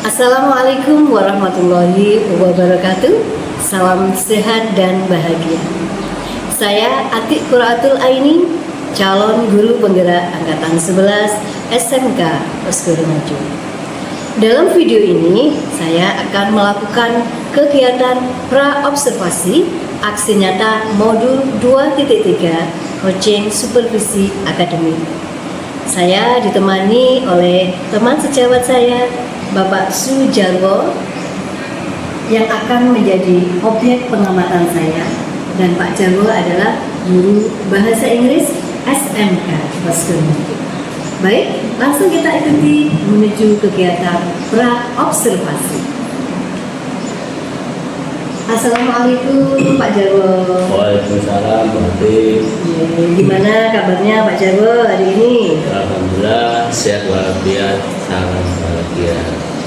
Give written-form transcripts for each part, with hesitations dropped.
Assalamualaikum warahmatullahi wabarakatuh. Salam sehat dan bahagia. Saya Atik Quraatul Aini, calon guru penggerak angkatan 11 SMK Poskoro Maju. Dalam video ini saya akan melakukan kegiatan pra-observasi aksi nyata modul 2.3 coaching supervisi akademik. Saya ditemani oleh teman sejawat saya, Bapak Sujarwo, yang akan menjadi objek pengamatan saya, dan Pak Jarwo adalah guru bahasa Inggris SMK Poskoro Maju. Baik, langsung kita ikuti menuju kegiatan pra-observasi. Assalamualaikum Pak Jarwo. Waalaikumsalam Pak Atik. Gimana kabarnya Pak Jarwo hari ini? Alhamdulillah sehat walafiat, salam bahagia.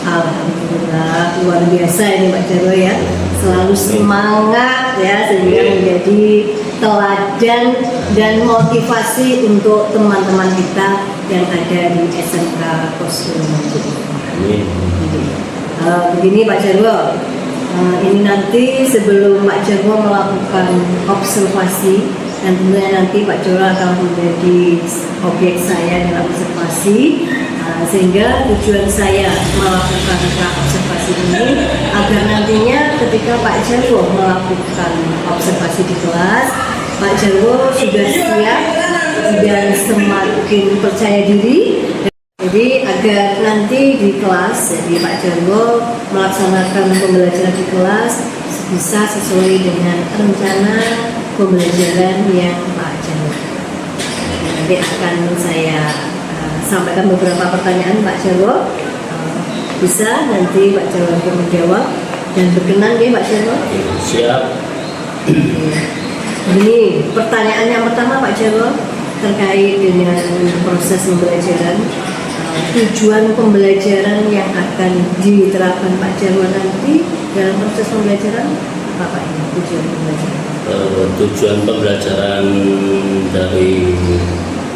Alhamdulillah luar biasa ini Pak Jarwo ya, selalu semangat ya, sehingga menjadi teladan dan motivasi untuk teman-teman kita yang ada di SMK Poskoro Maju. Amin. Begini Pak Jarwo, ini nanti sebelum Pak Jarwo melakukan observasi, dan tentunya nanti Pak Jarwo akan menjadi objek saya dalam observasi, sehingga tujuan saya melakukan observasi ini agar nantinya ketika Pak Jarwo melakukan observasi di kelas, Pak Jarwo sudah siap dan semakin percaya diri. Jadi agar nanti di kelas, jadi Pak Jarwo melaksanakan pembelajaran di kelas bisa sesuai dengan rencana pembelajaran yang Pak Jarwo. Nanti akan saya sampaikan beberapa pertanyaan Pak Jarwo. Bisa nanti Pak Jarwo untuk menjawab dan berkenan ya Pak Jarwo. Siap. Ini pertanyaan yang pertama Pak Jarwo terkait dengan proses pembelajaran. Tujuan pembelajaran yang akan diterapkan Pak Jarwo nanti dalam proses pembelajaran apa Pak ini tujuan pembelajaran? Tujuan pembelajaran dari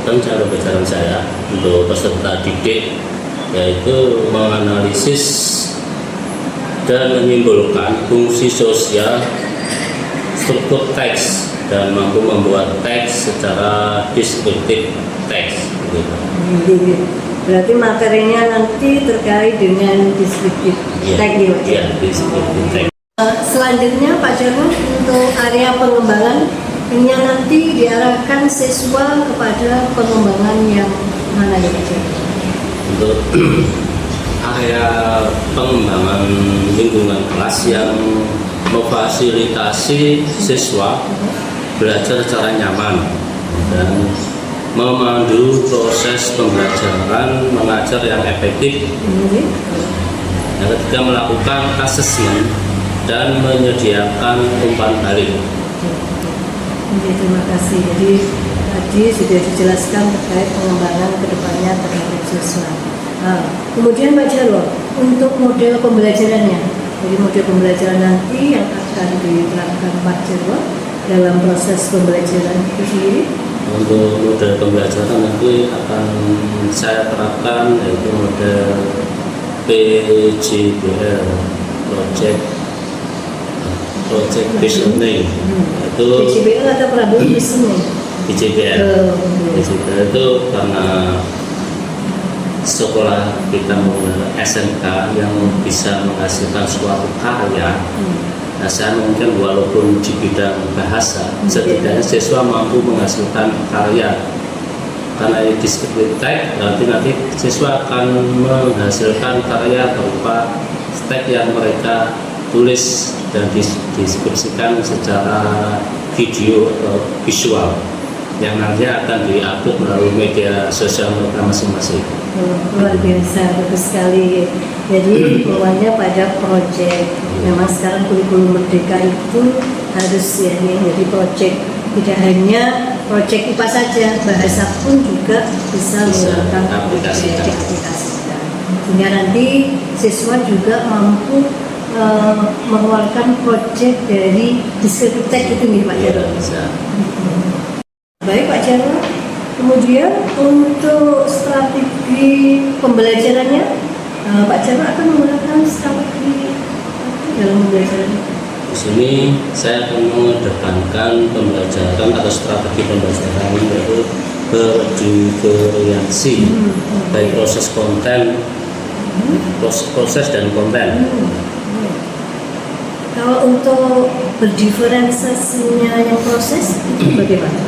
rencana pembelajaran saya untuk peserta didik yaitu menganalisis dan menyimpulkan fungsi sosial struktur teks dan mampu membuat teks secara deskriptif teks. Berarti materinya nanti terkait dengan deskriptif teks ya Pak? Iya, deskriptif teks. Selanjutnya Pak Jarwo, untuk area pengembangan ini nanti diarahkan siswa kepada pengembangan yang mana ya Pak Jarwo? Untuk area pengembangan lingkungan kelas yang memfasilitasi siswa belajar secara nyaman dan memandu proses pembelajaran mengajar yang efektif. Yang ketiga, melakukan asesmen dan menyediakan umpan balik. Terima kasih. Jadi tadi sudah dijelaskan terkait pengembangan kedepannya terhadap siswa. Kemudian Pak Jarwo, untuk model pembelajarannya, jadi model pembelajaran nanti yang akan diterapkan Pak Jarwo dalam proses pembelajaran itu sendiri. Untuk model pembelajaran nanti akan saya terapkan yaitu model PJBL, Project Based Learning. Itu PJBL atau Problem Listening? PJBL. PJBL itu karena sekolah kita menggunakan SMK yang bisa menghasilkan suatu karya. Nah, saya mungkin walaupun di bidang bahasa, setidaknya siswa mampu menghasilkan karya. Karena ini deskriptif teks, nanti siswa akan menghasilkan karya berupa teks yang mereka tulis dan dideskripsikan secara video atau visual yang nantinya akan diupload melalui media sosial mereka masing-masing. Luar biasa, bagus sekali. Jadi hubungannya pada proyek. Memang sekarang kurikulum merdeka itu harus ya ini jadi proyek, tidak hanya proyek IPA saja, bahasa pun juga bisa menggunakan aplikasikan. Sehingga nanti siswa juga mampu mengeluarkan proyek dari deskriptif teks itu nih Pak Jarwo. Baik Pak Jarwo, kemudian untuk strategi pembelajarannya Pak Jarwo akan menggunakan strategi dalam pembelajaran. Di sini saya akan mengedepankan pembelajaran atau strategi pembelajaran yaitu berdifferensi, baik proses konten, proses dan konten. Kalau untuk berdiferensiasinya yang proses itu bagaimana?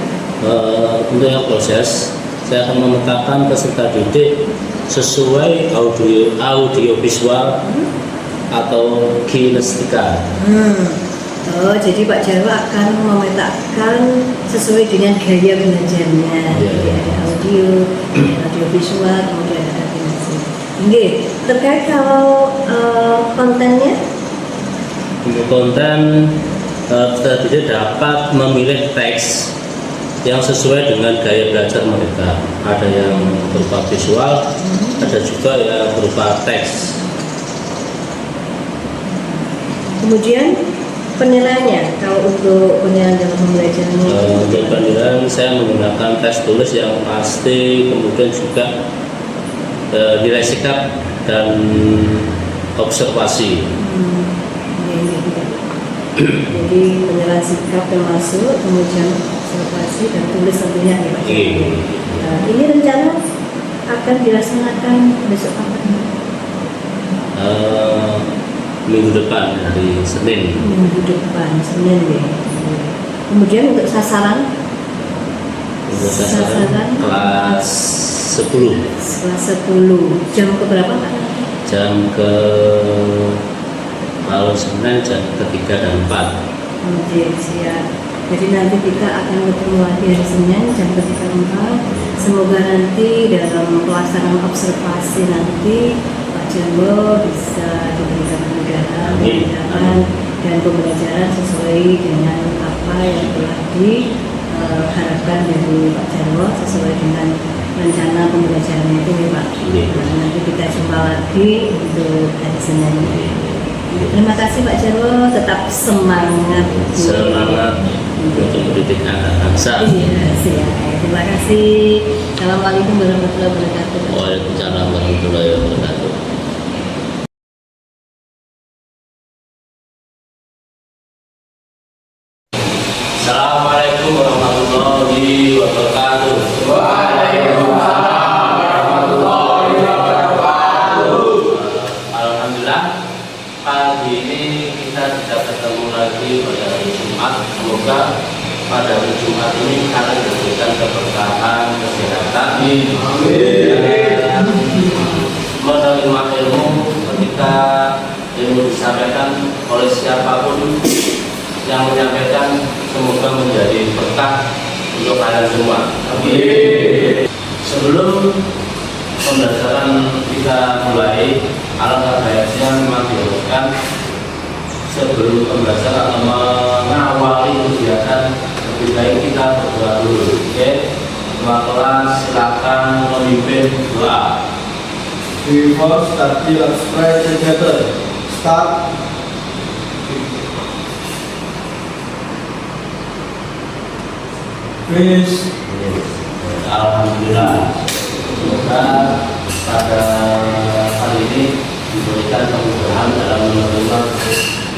Untuk yang proses, saya akan memetakan peserta didik sesuai audio visual atau kinestika. Oh, jadi Pak Jarwo akan memetakan sesuai dengan gaya belajarnya. Jadi ada audio visual, kemudian ada kinestika. Oke, terkait kalau kontennya? Untuk konten, peserta didik dapat memilih teks yang sesuai dengan gaya belajar mereka. Ada yang berupa visual, ada juga yang berupa teks. Kemudian penilaiannya, kalau untuk penilaian dalam pembelajaran Untuk penilaian saya menggunakan tes tulis yang pasti, kemudian juga nilai sikap dan observasi. Jadi penilaian sikap termasuk, kemudian observasi dan tulis tentunya ya Pak. Ini rencana akan dilaksanakan besok apa? Minggu depan, hari Senin. Minggu depan, Senin ya. Kemudian untuk sasaran? Untuk sasaran kelas 10. Kelas 10. Jam ke berapa Pak? Jam ke kalau Senin jam ketiga dan 4. Oke, siap. Jadi nanti kita akan ketemu lagi hari Senin jam ketiga 4. Semoga nanti dalam pelaksanaan observasi nanti Pak Jarwo bisa diberikan kemudahan dan pembelajaran sesuai dengan apa yang telah diharapkan dari Pak Jarwo sesuai dengan rencana pembelajarannya itu ya Pak. Nah, nanti kita jumpa lagi untuk hari Senin. Terima kasih Pak Jarwo, tetap semangat. Semangat untuk mendidik anak bangsa. Iya, siap. Terima kasih. Assalamualaikum warahmatullahi wabarakatuh. Waalaikumsalam warahmatullahi wabarakatuh. Assalamualaikum warahmatullahi wabarakatuh. Waalaikumsalam warahmatullahi wabarakatuh. Alhamdulillah, pagi ini kita bisa ketemu lagi pada hari Jumat. Semoga pada hari Jumat ini kalian diberikan keberkahan, kesehatan, menerima ilmu ketika ilmu disampaikan oleh siapapun yang menyampaikan, semoga menjadi berkah untuk kalian semua. Sebelum pembelajaran kita mulai, alangkah baiknya memang diharuskan sebelum pembelajaran atau mengawali kegiatan lebih baik kita berdoa dulu. Oke, Ketua kelas silakan memimpin doa. We first study, let's pray together. Start. Finish. Alhamdulillah, semoga pada hari ini diberikan kemudahan dalam menerima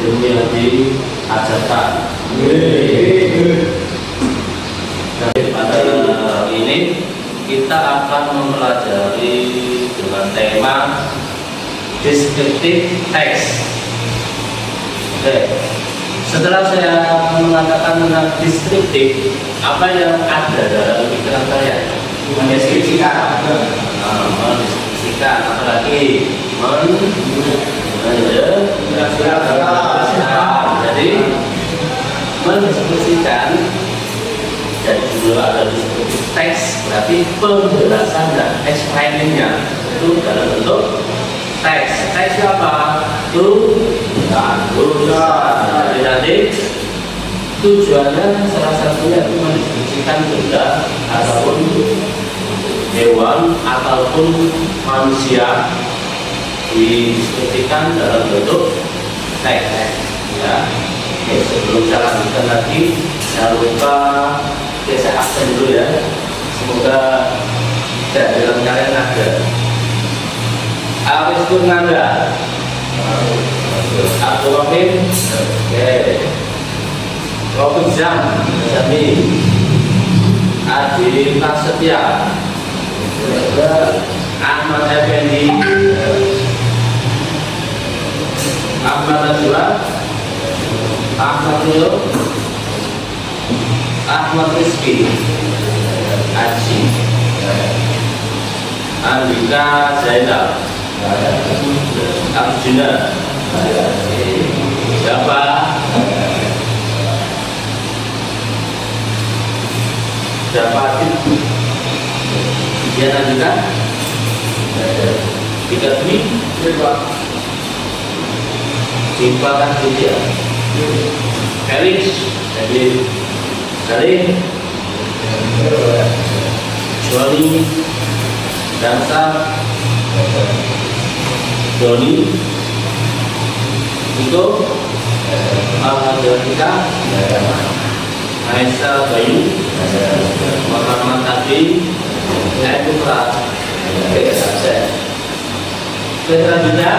ilmu yang diajarkan. Jadi pada hari ini kita akan mempelajari dengan tema descriptive text. Oke. Setelah saya mengatakan tentang deskriptif, apa yang ada dalam pikiran saya? Mendeskripsikan, mendeskripsikan, apalagi jadi mendeskripsikan. Jadi dulu ada deskriptif teks, berarti penjelasan dan explainingnya itu dalam bentuk teks. Teks apa? Jadi nanti tujuannya salah satunya itu mendeskripsikan benda ataupun hewan ataupun manusia dideskripsikan dalam bentuk teks. Ya. Oke, sebelum saya lanjutkan lagi, jangan lupa saya absen dulu ya. Semoga kehadiran kalian ada. Aris Purnanda, Abdul Rahim, oke. Robin Jam, Jami, Adi Prasetya, Ahmad Effendi, Ahmad Najwa, Ahmad Rio, Ahmad Rizky, Aji, Andika Zainal, Arjuna, Java, Dian Andika, Tiga Dwi, Jimpa kan dia, Felix, jadi Salim, Joni, Dansa, Doni, Iko, Alhamdulillah, Aisyah Bayu, Muhammad Tadi, Putra, selanjutnya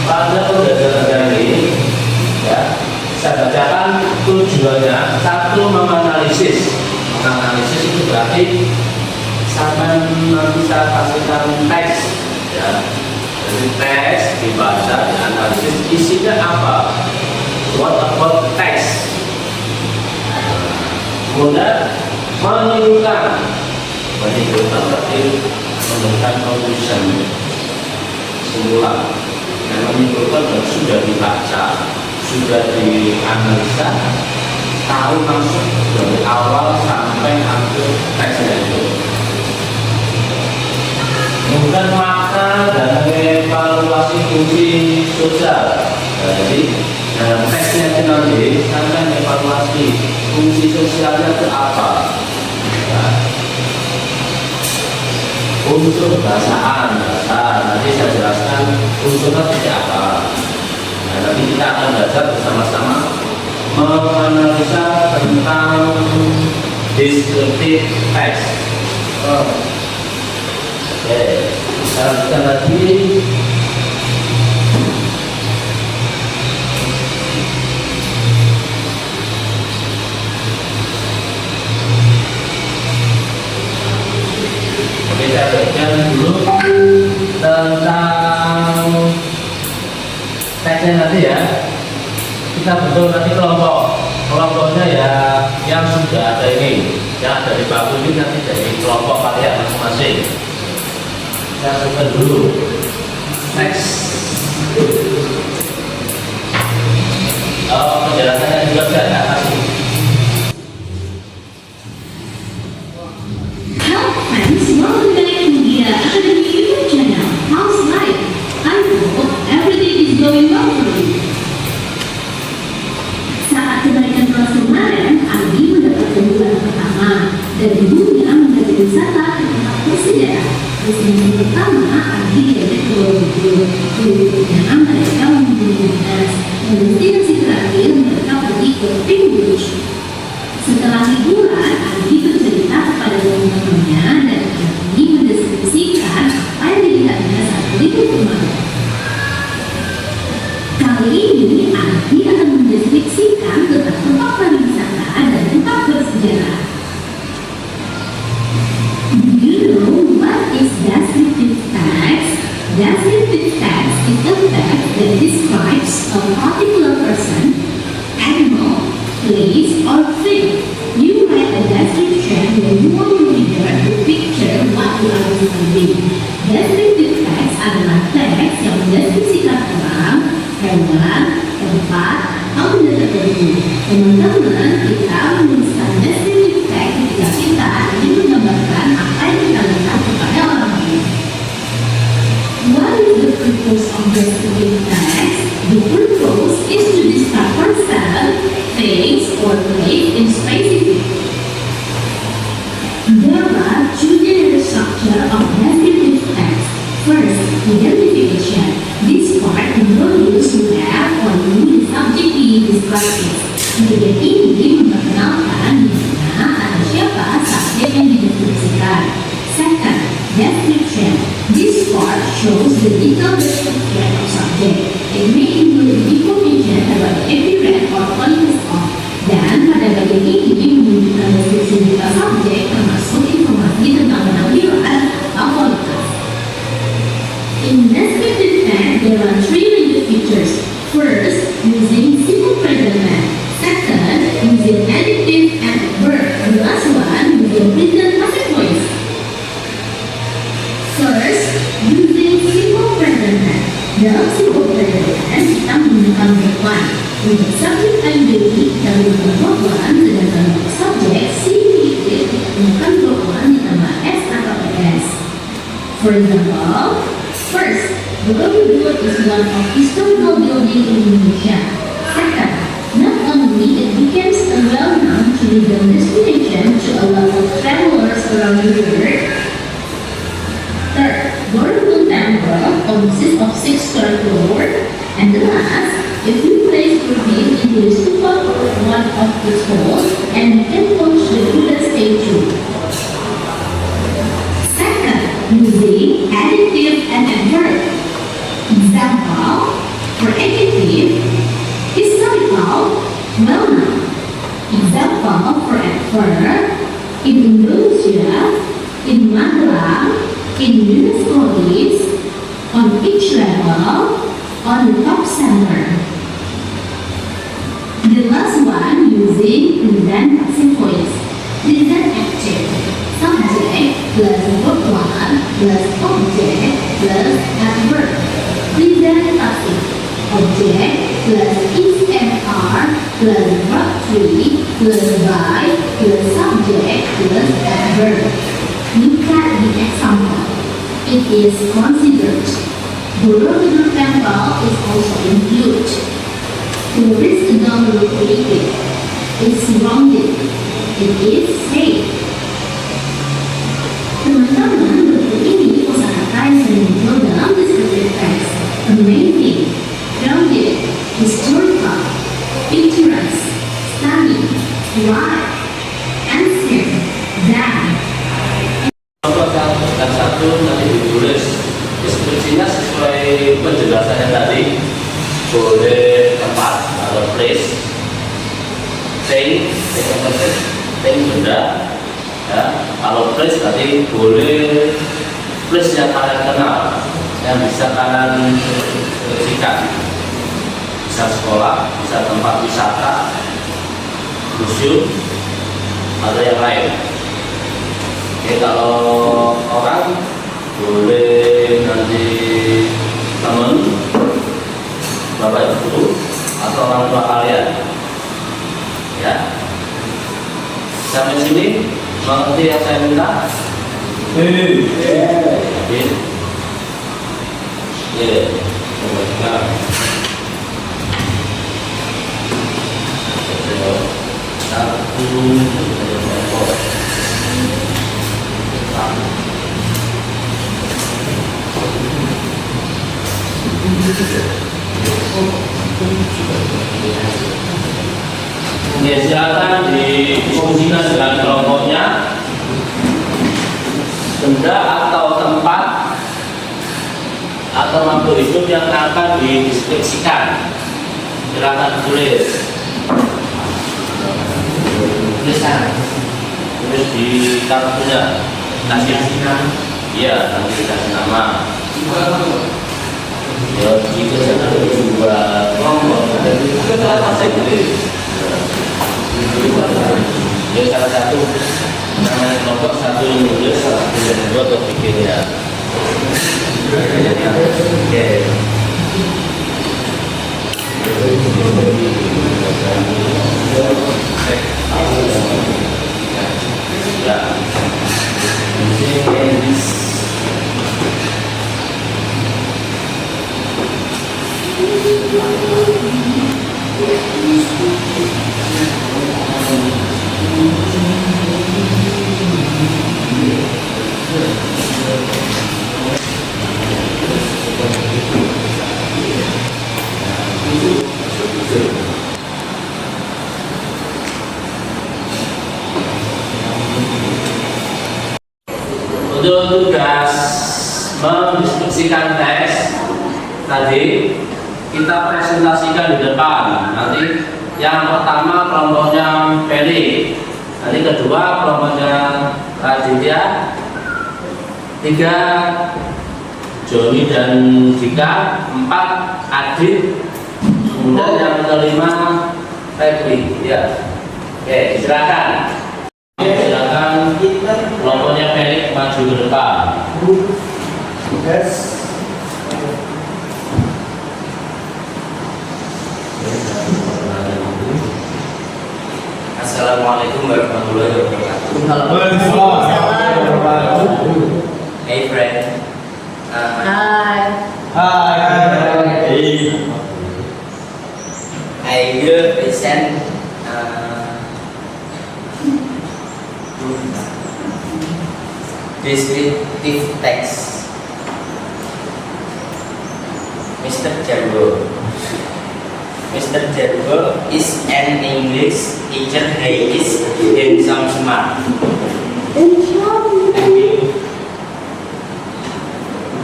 pada pembelajaran ini, ya, saya bacakan tujuannya. Satu, menganalisis. Menganalisis itu berarti sama nanti saya kasihkan teks, ya. Jadi teks dibaca, dianalisis, isinya apa? What about teks? Kemudian menyimpulkan berarti memberikan conclusion, kesimpulan. Yang menyimpulkan sudah dibaca, sudah dianalisa, tahu langsung dari awal sampai akhir teksnya itu. Kemudian makna dan evaluasi fungsi sosial. Jadi dalam teksnya itu nanti akan evaluasi fungsi sosialnya itu apa. Ya. Unsur bahasaan, nanti saya jelaskan unsurnya seperti apa. Nah, nanti kita akan belajar bersama-sama menganalisa tentang descriptive text. Oke, kita lanjutkan lagi. Oke, saya bacakan dulu tentang teksnya nanti ya. Kita bentuk nanti kelompoknya ya, yang sudah ada ini, yang ada di baku ini nanti dari kelompok kalian masing-masing. Saya buka dulu teks. Penjelasannya juga saya kasih. Hello friends, welcome back to Media Academy YouTube channel. How's life? I hope everything is going well for you. Saat kenaikan kelas kemarin, Adi mendapatkan bulan pertama dan ibunya menjadi wisata ke tempat bersejarah. Destinasi pertama, Adi diajak ke Borobudur. Berikutnya mereka mengunjungi Monas, dan destinasi terakhir mereka pergi ke Pink Beach. Setelah liburan, Adi bercerita kepada teman-temannya dan Adi mendeskripsikan apa yang dilihatnya saat libur kemarin. Kali ini Adi akan mendeskripsikan tentang tempat pariwisata dan tempat bersejarah. Do you know what is descriptive text? Descriptive text is a text that describes a particular person, animal, place, or thing. You write a description when you want your reader to picture what you are describing. Descriptive text adalah teks yang mendeskripsikan orang, hewan, tempat, atau benda tertentu. Teman-teman, kita menuliskan descriptive text ketika kita ingin menggambarkan apa yang kita lihat kepada orang lain. What is the purpose of descriptive text? The purpose is to describe person, things, or place in specific. There are two general structures of descriptive text. First, identification. This part introduces where or who the subject being described. Bagian ini memperkenalkan di mana atau siapa subjek yang dideskripsikan. Second, description. This part shows the detailed unduly dalam kelompok 1 sedangkan untuk subjek simulated bukan kelompok 1 ditambah S atau ES. For example, first, Borobudur is one of historical building in Indonesia. Second, not only it becomes a well-known tourism destination to a lot of travelers around the world. Third, Borobudur Temple consists of 6 square floors. And the last, if we place Borobudur into the stupa or one of its halls, and we can launch the Buddha statue. Second, using adjective and adverb. Example, for adjective, historical, well-known. Example for adverb, in Indonesia, in Magelang, in UNESCO list, on each level, on the top center. The last one using present passive voice. Present active. Subject plus verb 1 plus object plus adverb. Present passive. Object plus is and are plus verb 3 plus by plus subject plus adverb. Look at the example. It is considered. Borobudur Temple is also included. Tourist don't located. It's surrounded. It is safe. Teman-teman, buku ini kosakata yang sering muncul dalam descriptive text. Amazing, grounded, historical, picturesque, stunning, live, ancient, dan. Contoh dan satu nanti ditulis deskripsinya sesuai penjelasannya tadi, boleh tempat atau place, thing benda, ya. Kalau place tadi boleh place yang kalian kenal, yang bisa kalian sikat, bisa sekolah, bisa tempat wisata, museum, atau yang lain. Oke, kalau orang boleh nanti teman, bapak ibu guru atau orang tua kalian, ya. Sampai sini mengerti yang saya minta? Ya, silakan didiskusikan dengan kelompoknya. Benda atau tempat atau makhluk hidup yang akan dideskripsikan, silakan tulis. Tulis di kartunya. Kasih iya, nanti kasih nama. Ya, itu saya buat kelompok. Saya tulis. Ya, salah satu namanya kelompok, satu yang nulis, satu yang buat atau bikinnya. Oke. Ya. Untuk tugas mendiskusikan teks tadi kita presentasikan di depan. Nanti yang pertama kelompoknya Feli, nanti kedua kelompoknya Raditya, tiga Joni dan Dika, empat Adit, kemudian yang kelima Febri. Ya, oke, silakan. Silakan kelompoknya Felix maju ke depan. Yes. Assalamualaikum warahmatullahi wabarakatuh. Hey friend. Hai. I will present descriptive text. Mr. Jarwo. Mr. Jarwo is an English teacher. He is handsome, smart. Thank you.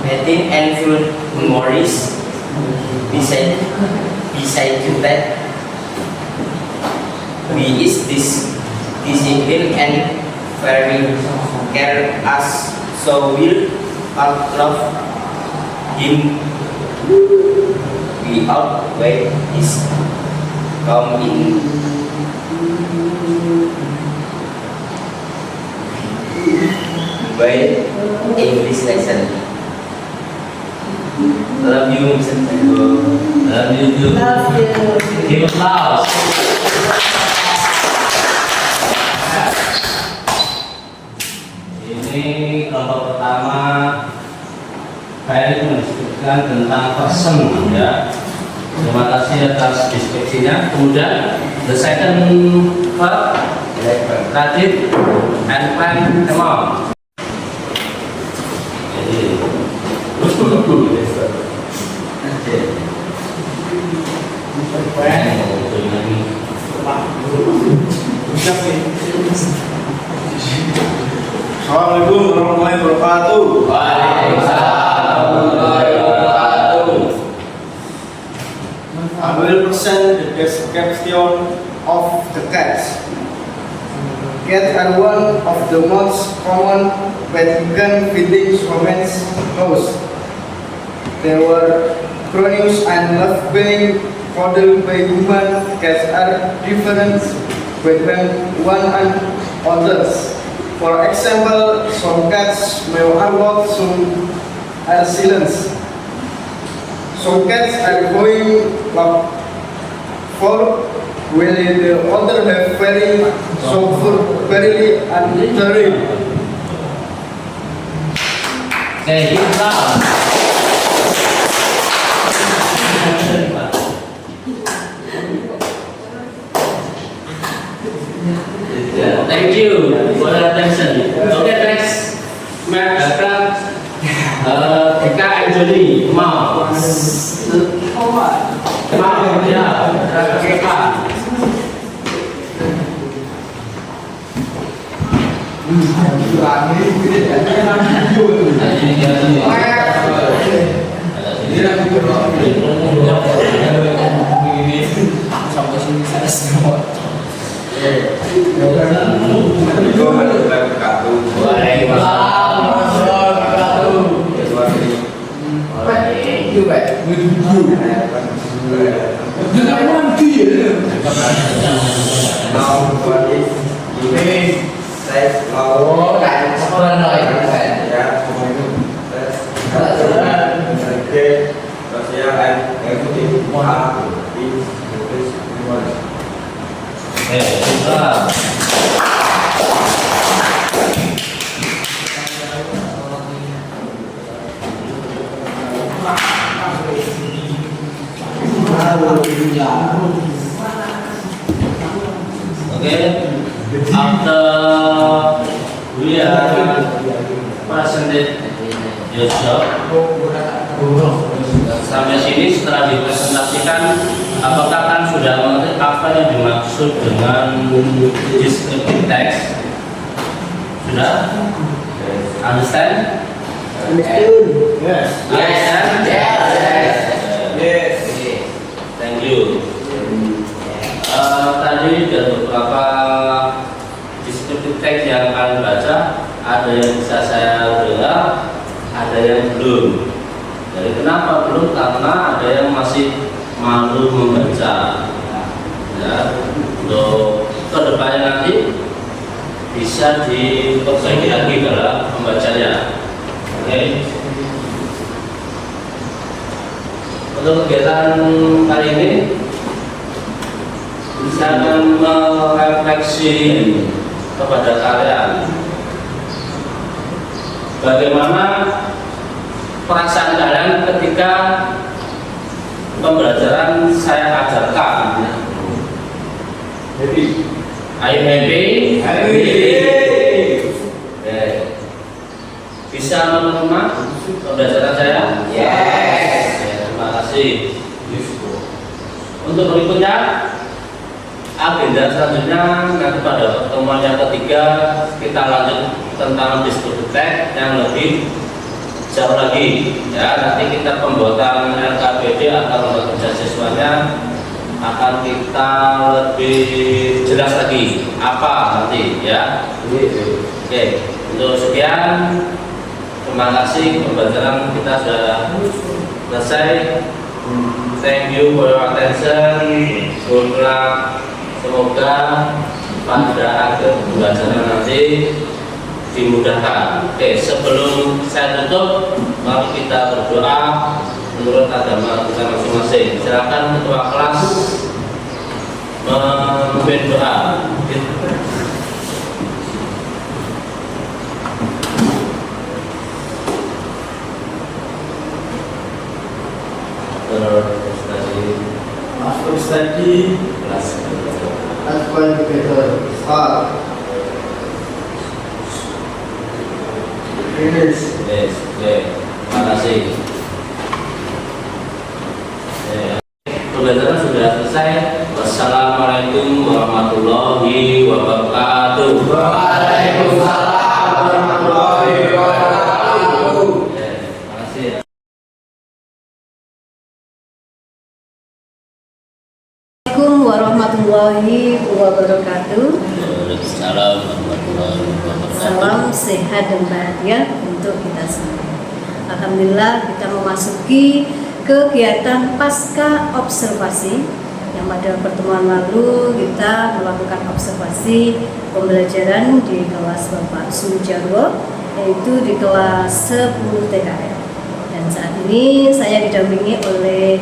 Meeting and food memories. Beside that, he is disciplined and very care us, so will love him. We outweigh his come in by English lesson. Love you, Mr. Jarwo. Love you too. Love you. Give applause. Ini kelompok pertama Ferry mendiskusikan tentang person ya. Terima kasih atas diskusinya. Kemudian the second part Radit and plan come on. Jadi Assalamualaikum warahmatullahi wabarakatuh. Waalaikumsalam warahmatullahi wabarakatuh. I will present the description of the cats. Cats are one of the most common Vatican feeding romance hosts. They were curious and love being cuddled by human. Cats are different between one and others. For example, some cats may unlock some are silent. Some cats are going for while the other have very soft, very untiring. Give applause. Thank you for the attention. Okay, next. Eka Anjali, mau ya, Eka. Okay, after we are presented your job, sampai sini setelah dipresentasikan, apakah kan sudah mengerti apa yang dimaksud dengan descriptive text? Sudah? Understand? Yes. Understand? Yes. Thank you. Tadi ada beberapa descriptive text yang kalian baca, ada yang bisa saya dengar, ada yang belum. Jadi kenapa belum? Karena ada yang masih malu membaca. Ya, untuk kedepannya nanti bisa diperbaiki lagi dalam membacanya. Oke. Untuk kegiatan kali ini Saya akan merefleksi kepada kalian bagaimana perasaan kalian ketika pembelajaran saya ajarkan. Happy. Are you happy? Happy. Oke. Bisa menerima pembelajaran saya? Yes. Oke, terima kasih. Untuk berikutnya, agenda selanjutnya nanti pada pertemuan yang ketiga kita lanjut tentang diskusi yang lebih jauh lagi. Ya, nanti kita pembuatan LKPD atau lembaga kerja siswanya akan kita lebih jelas lagi apa nanti ya. Oke, untuk sekian terima kasih, pembelajaran kita sudah selesai. Thank you for your attention. Good luck. Semoga pada akhir pembelajaran nanti dimudahkan. Oke, sebelum saya tutup, mari kita berdoa menurut agama kita masing-masing. Silakan ketua kelas memimpin doa. After study, Kelas let's go together. Start. Finish. yes, oke, terima kasih. Pembelajaran sudah selesai. Wassalamualaikum warahmatullahi wabarakatuh. Waalaikumsalam warahmatullahi wabarakatuh. Terima kasih ya. Assalamualaikum warahmatullahi wabarakatuh. Waalaikumsalam warahmatullahi wabarakatuh. Salam sehat dan bahagia untuk kita semua. Alhamdulillah kita memasuki kegiatan pasca observasi yang pada pertemuan lalu kita melakukan observasi pembelajaran di kelas Bapak Sujarwo, yaitu di kelas 10 TKR. Dan saat ini saya didampingi oleh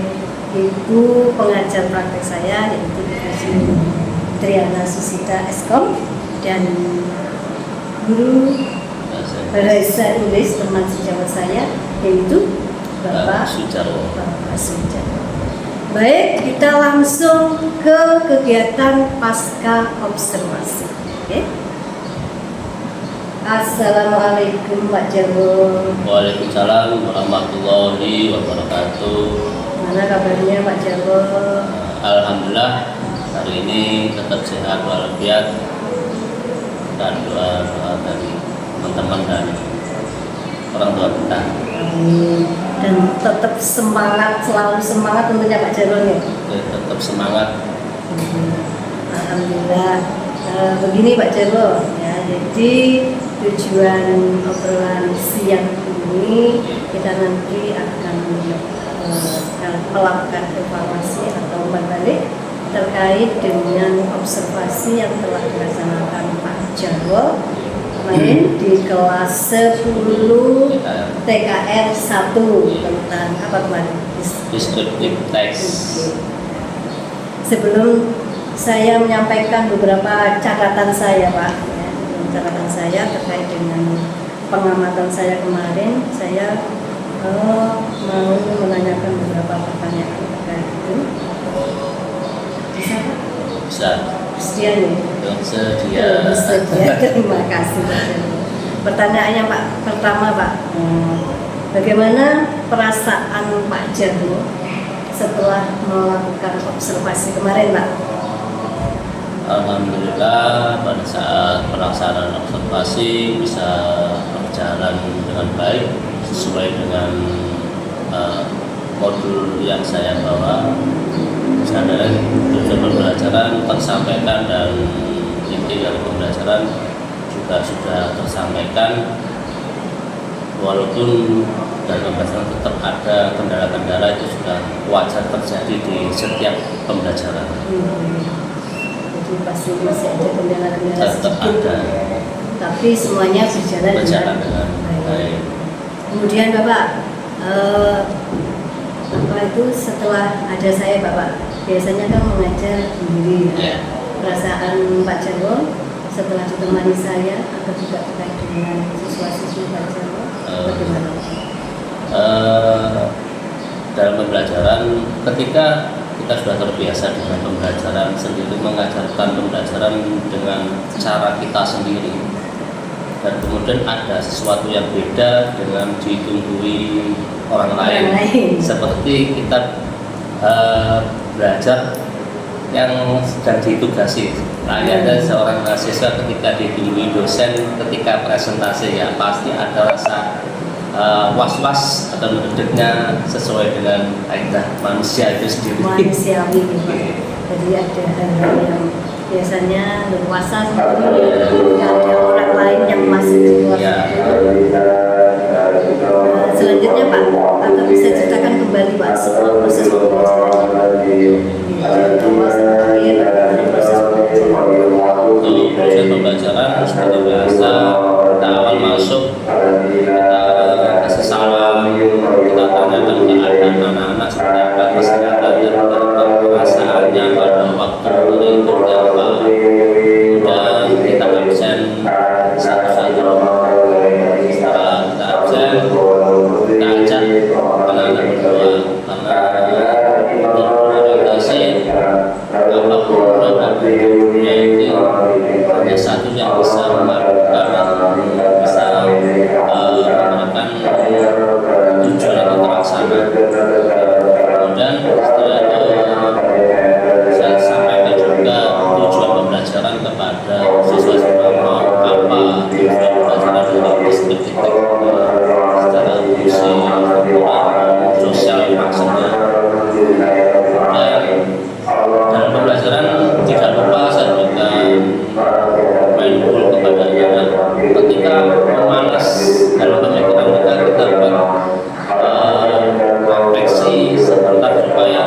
Ibu pengajar praktek saya, yaitu Ibu Triana Susita Eskom, dan guru bahasa Inggris teman sejawat saya, yaitu Bapak Sujarwo. Bapak Sujarwo. Baik, kita langsung ke kegiatan pasca observasi. Oke. Assalamualaikum Pak Jarwo. Waalaikumsalam warahmatullahi wabarakatuh. Mana kabarnya Pak Jarwo? Alhamdulillah hari ini tetap sehat walafiat dan doa dari teman-teman dan orang tua kita. Dan tetap semangat, selalu semangat tentunya Pak Jarwo nih. Oke, tetap semangat. Alhamdulillah. Begini Pak Jarwo, ya, jadi tujuan obrolan siang ini kita nanti akan melakukan evaluasi atau berbalik terkait dengan observasi yang telah dilaksanakan Pak Jarwo kemarin di kelas 10 TKR 1 tentang apa kemarin? Descriptive text. Sebelum saya menyampaikan beberapa catatan saya Pak, ya, catatan saya terkait dengan pengamatan saya kemarin, saya mau menanyakan beberapa pertanyaan terkait itu. Bisa Pak? Bisa. Sedia nih. Bersedia. Bersedia. Terima kasih Pak. Pertanyaan yang Pak pertama Pak, bagaimana perasaan Pak Jarwo setelah melakukan observasi kemarin Pak? Alhamdulillah pada saat pelaksanaan observasi bisa berjalan dengan baik sesuai dengan modul yang saya bawa. Saya tujuan pembelajaran tersampaikan dan inti dari pembelajaran juga sudah tersampaikan, walaupun dalam pembelajaran tetap ada kendala-kendala, itu sudah wajar terjadi di setiap pembelajaran. Jadi pasti masih ada kendala-kendala Tetap sedikit, ada, tapi semuanya berjalan dengan baik. Kemudian Bapak, apa itu setelah ada saya Bapak biasanya kan mengajar sendiri ya. Ya. Perasaan Pak Jarwo setelah ditemani saya atau juga terkait dengan siswa-siswi Pak Jarwo bagaimana? Dalam pembelajaran, ketika kita sudah terbiasa dengan pembelajaran sendiri, mengajarkan pembelajaran dengan cara kita sendiri, dan kemudian ada sesuatu yang beda dengan ditunggui orang lain. Seperti kita belajar yang sedang ditugasi. Ada seorang mahasiswa ketika ditunggui dosen ketika presentasi, ya pasti ada rasa was-was atau menedeknya sesuai dengan kaidah manusia itu sendiri. Manusiawi gitu. Jadi ada hal-hal yang biasanya leluasa sendiri, ada orang lain yang masih di luar Ya. Selanjutnya Pak, atau bisa ceritakan kembali Pak soal proses pembelajaran. Proses pembelajaran. Untuk proses pembelajaran seperti biasa, kita awal masuk kita kasih salam, kita tanyakan keadaan anak-anak seperti apa kesehatannya, perasaannya pada waktu itu apa, dan kita absen satu-satu. Setelah kita absen, kita ajak anak-anak berdoa, karena untuk orientasi apapun dunia itu hanya satu yang bisa memadukan, bisa menemukan tujuan itu terlaksana. Kemudian setelah itu saya sampaikan juga tujuan pembelajaran kepada siswa-siswa mau apa tujuan pembelajaran dari titik-titik secara fungsi, sosial maksudnya. Dan dalam pembelajaran tidak lupa saya juga mindful kepada anak ketika memanas dalam pemikiran kita buat refleksi sebentar supaya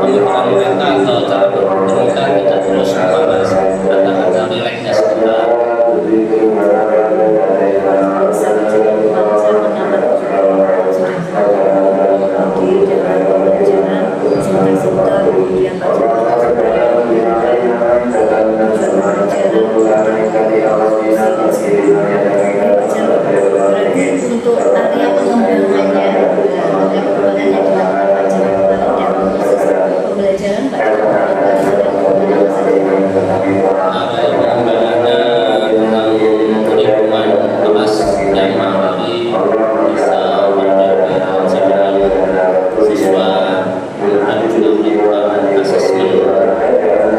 pemikiran mereka atau cara berpikir mereka tidak terus memanas, ada relaxnya sebentar. Untuk area pengembangannya, dilakukan Pak Jarwo dalam proses pembelajaran Pak Jarwo. Pengembangannya tentang lingkungan kelas yang mandiri, bisa menjaga dengan siswa, dan juga melakukan asesmen terkait dengan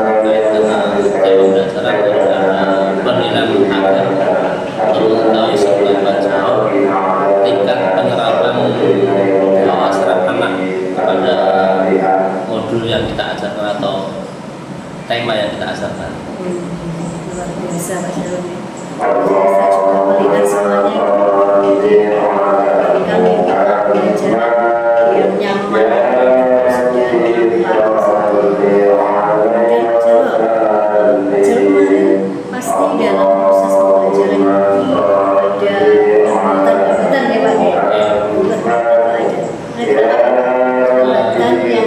pembelajaran dan penilaian agar mengetahui seberapa jauh tingkat penyerapan wawasan anak kepada modul yang kita ajarkan atau tema yang kita ajarkan. Luar biasa Pak Jarwo. Saya juga melihat semuanya bagi kami belajar yang nyaman, sudah kemudian Pak Jarwo kemarin pasti dalam proses pembelajaran itu ada hambatan-hambatan ya Pak ya. Bukan apa aja. Hambatan yang ada ketika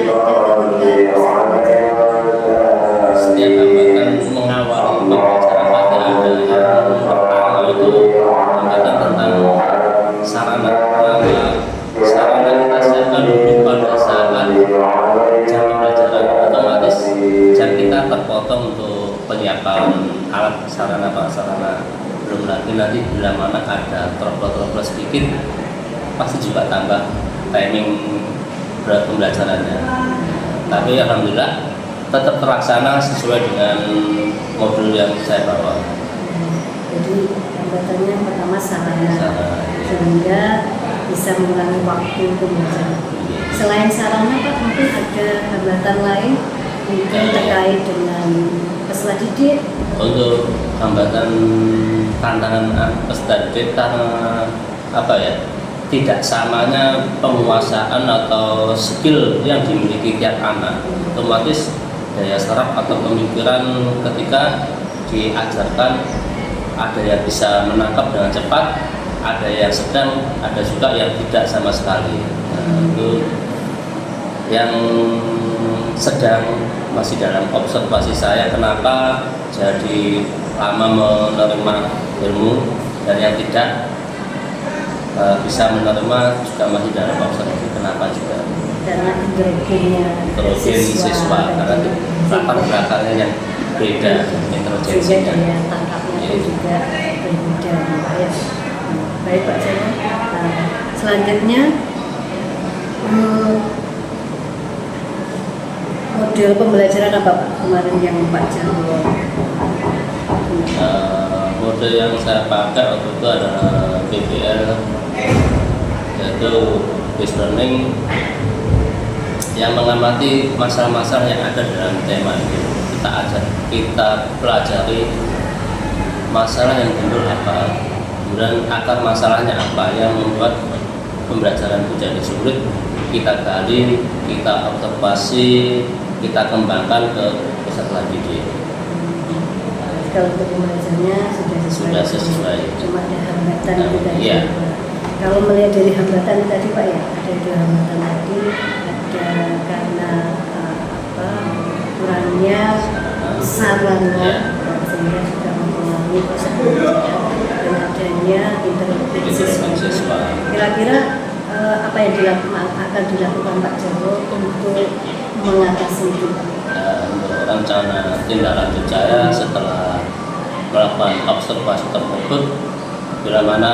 Setiap hambatan mengawali pembelajaran pasti ada. Yang pertama itu hambatan tentang sarana kita siapkan dulu pada saat jam pembelajaran, otomatis jam kita terpotong untuk penyiapan alat sarana prasarana. Belum lagi nanti bila mana ada trouble sedikit pasti juga tambah timing berat pembelajarannya. Tapi alhamdulillah tetap terlaksana sesuai dengan modul yang saya bawa. Jadi hambatannya pertama sarana, sehingga bisa mengurangi waktu pembelajaran. Selain sarana Pak, mungkin ada hambatan lain mungkin terkait dengan peserta didik. Untuk hambatan tantangan peserta didik karena apa ya, tidak samanya penguasaan atau skill yang dimiliki tiap anak, otomatis daya serap atau pemikiran ketika diajarkan ada yang bisa menangkap dengan cepat, ada yang sedang, ada juga yang tidak sama sekali. Nah, itu yang masih dalam observasi saya kenapa jadi lama menerima ilmu, dan yang tidak bisa menerima juga masih dalam observasi kenapa juga. Karena Introgen siswa karena latar belakangnya yang beda, juga introgensinya. daya tangkapnya itu juga berbeda Pak ya. Baik Pak Jarwo. Nah, selanjutnya model pembelajaran apa Pak kemarin yang Pak Jarwo? Model yang saya pakai waktu itu adalah PBL, yaitu based learning, yang mengamati masalah-masalah yang ada dalam tema itu. Kita pelajari masalah yang timbul apa, kemudian akar masalahnya apa yang membuat pembelajaran itu jadi sulit. Kita gali, kita observasi, kita kembangkan ke peserta didik. Kalau untuk pembelajarannya sudah sesuai. Cuma ada hambatan itu tadi. Iya. Kalau melihat dari hambatan tadi Pak ya, ada dua hambatan tadi, ada karena kurangnya sarana sehingga sudah mempengaruhi proses pembelajaran dan adanya intervensi siswa. Kira-kira apa yang akan dilakukan Pak Jarwo untuk mengatasi itu? Untuk rencana tindak lanjut saya setelah melakukan observasi tersebut, bila mana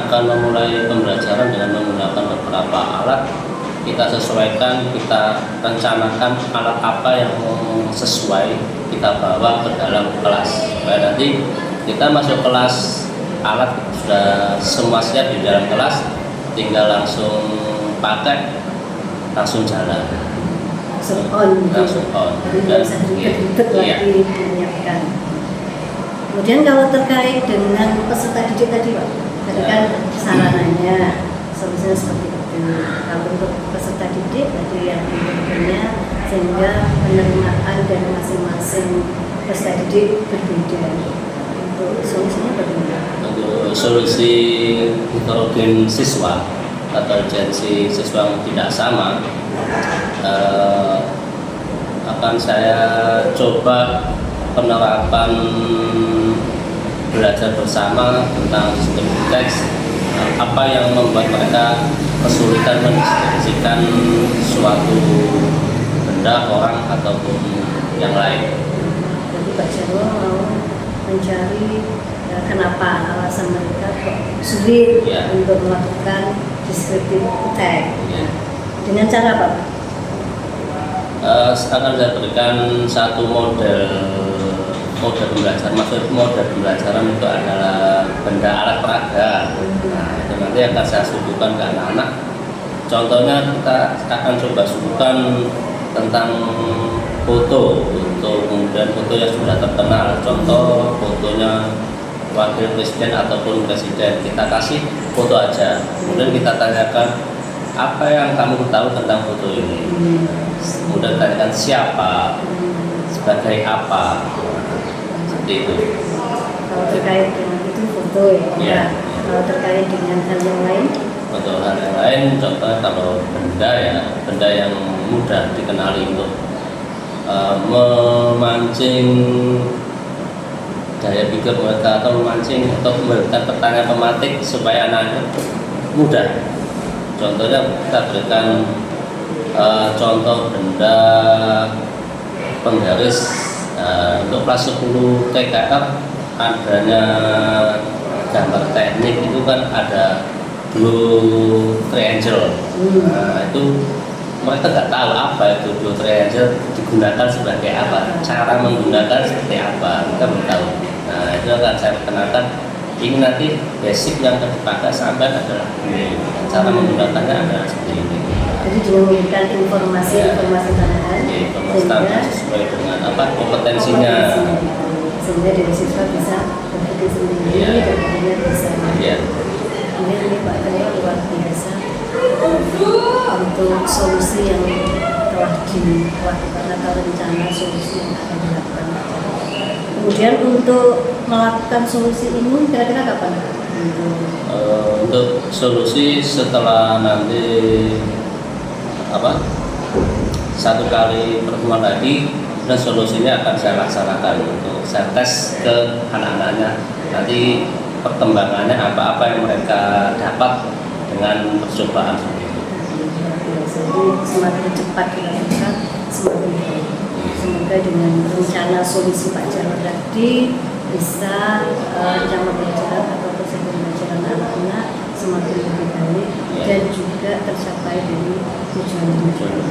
akan memulai pembelajaran dengan menggunakan beberapa alat, kita sesuaikan, kita rencanakan alat apa yang sesuai kita bawa ke dalam kelas, supaya nanti kita masuk kelas alat sudah semua siap di dalam kelas, tinggal langsung pakai, langsung jalan, langsung on. Jadi nggak usah ribet-ribet lagi menyiapkan. Kemudian kalau terkait dengan peserta didik tadi Pak, tadi kan sarananya solusinya seperti itu. Kalau untuk peserta didik tadi yang intinya sehingga penerimaan dari masing-masing peserta didik berbeda. Untuk solusinya bagaimana? Untuk solusi heterogen siswa atau urgensi siswa yang tidak sama, akan saya coba penerapan belajar bersama tentang sistem teks, apa yang membuat mereka kesulitan mendeskripsikan suatu benda, orang ataupun yang lain. Jadi Pak Jarwo mau mencari kenapa alasan mereka kok sulit untuk melakukan descriptive tag. Dengan cara apa Pak? Akan saya berikan satu model pembelajaran. Maksud model pembelajaran itu adalah benda alat peraga. Nah, itu nanti akan saya suguhkan ke anak-anak. Contohnya kita akan coba suguhkan tentang foto, kemudian foto yang sudah terkenal. Contoh fotonya wakil presiden ataupun presiden, kita kasih foto aja. Kemudian kita tanyakan apa yang kamu tahu tentang foto ini. Kemudian tanyakan siapa, sebagai apa, seperti itu. Kalau terkait dengan itu foto ya. Iya. Kalau terkait dengan hal yang lain? Untuk hal yang lain, contohnya kalau benda yang mudah dikenali untuk memancing daya pikir mereka, atau memancing atau memberikan pertanyaan pematik supaya anaknya mudah. Contohnya kita berikan contoh benda penggaris. Untuk kelas 10 TKR adanya gambar teknik itu kan ada blue triangle. Nah, itu mereka nggak tahu apa itu blue triangle digunakan sebagai apa, cara menggunakan seperti apa, mereka belum tahu. Nah, itu akan saya perkenalkan. Ini nanti basic yang akan dipakai sampai adalah ini. Cara menggunakannya adalah seperti ini. Jadi dengan memberikan informasi tambahan sehingga sesuai dengan kompetensinya. Sehingga dari siswa bisa berpikir sendiri dan kemudian bisa. Kemudian ini Pak Jarwo luar biasa untuk solusi yang telah dilakukan atau rencana solusi yang akan dilakukan. Kemudian untuk melakukan solusi ini kira-kira kapan? Untuk solusi setelah nanti satu kali pertemuan tadi dan solusinya akan saya laksanakan untuk saya tes ke anak-anaknya nanti perkembangannya apa-apa yang mereka dapat dengan percobaan seperti itu. Jadi semakin cepat dilakukan semakin baik. Semoga dengan rencana solusi Pak Jarwo tadi bisa jam pembelajaran atau proses pembelajaran anak-anak semakin lebih baik dan juga tercapai dari tujuan-tujuan.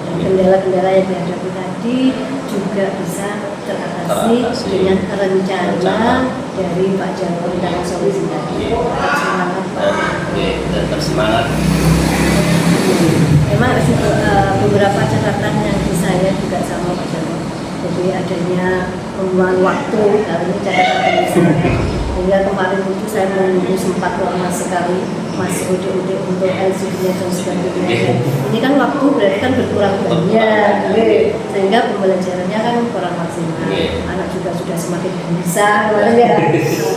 Dan kendala-kendala yang dihadapi tadi juga bisa teratasi dengan rencana dari Pak Jarwo tentang solusi tadi. Tetap semangat Pak. Tetap semangat. Memang beberapa catatan yang di saya juga sama Pak Jarwo. Jadi adanya pembuangan waktu, kalau ini catatan dari saya. Hingga kemarin itu saya menunggu sempat lama sekali masih udik-udik untuk LCD-nya dan sebagainya. Ini kan waktu berarti kan berkurang banyak, sehingga pembelajarannya kan kurang maksimal. Anak juga sudah semakin gelisah, ya.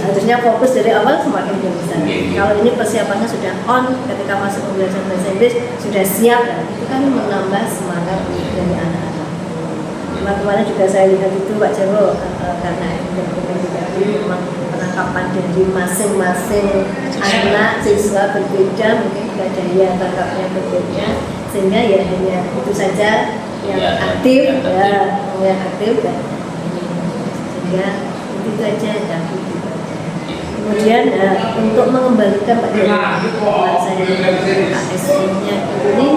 Harusnya fokus dari awal semakin gelisah. Kalau ini persiapannya sudah on, ketika masuk pembelajaran bahasa Inggris sudah siap, dan itu kan menambah semangat dari anak-anak. Kemarin juga saya lihat itu Pak Jarwo, karena memang penangkapan dari masing-masing anak siswa berbeda, mungkin juga daya tangkapnya berbeda, sehingga ya hanya itu saja yang aktif, yang aktif dan sehingga itu saja yang aktif. Kemudian untuk mengembalikan Pak Jarwo, saya ASN-nya ini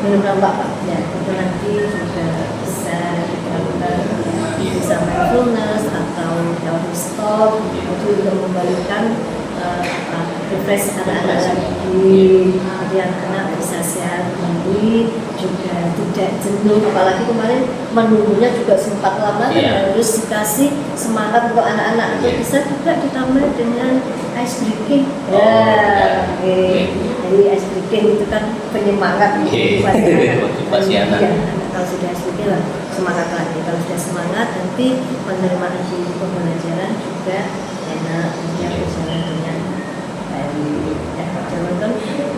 belum nampak Pak, ya itu nanti juga bisa diterapkan, bisa mindfulness atau dalam stop itu untuk membalikan refresh anak-anak lagi, jadi anak-anak bisa sehat kembali, juga tidak jenuh, apalagi kemarin menunggunya juga sempat lama, dan harus dikasih semangat untuk anak-anak. Bisa juga ditambah dengan ice breaking. Jadi ice breaking itu kan penyemangat motivasi anak. Kalau sudah ice breaking lah semangat lagi. Kalau sudah semangat nanti penerimaan di pembelajaran juga enak, dia berjalan dengan baik. Ya, kan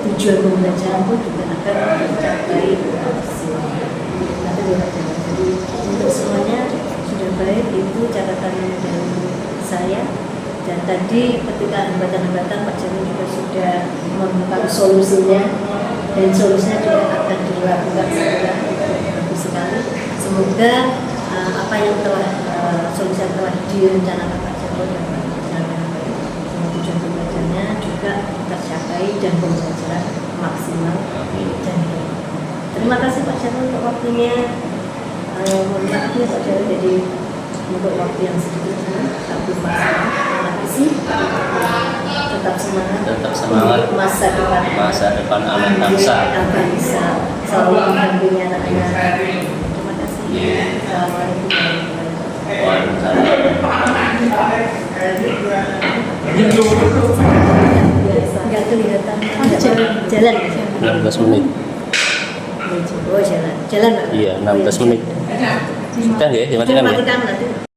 tujuan pembelajaran pun juga akan mencapai maksimal. Jadi untuk semuanya sudah baik, itu catatan dari saya. Dan tadi ketika hambatan-hambatan Pak Jarwo juga sudah menemukan solusinya, dan solusinya juga akan dilakukan segera. Bagus sekali. Semoga apa yang telah solusi yang telah direncanakan Pak Jarwo dapat berjalan baik. Tujuan pembelajarannya juga tercapai dan pembelajaran maksimal dan baik. Terima kasih Pak Jarwo untuk waktunya. Mohon maaf ya Pak Jarwo, jadi untuk waktu yang sedikit ini tapi maksimal. Terima kasih. Tetap semangat. Tetap semangat. Masa depan anak bangsa. Bangsa selalu mendampingi anak-anak. Terima kasih. Assalamualaikum Nggak kelihatan. Jalan. 16 menit. Oh jalan. Jalan Pak. Iya, 16 menit. Sudah ya, dimatikan ya. Matikan nanti.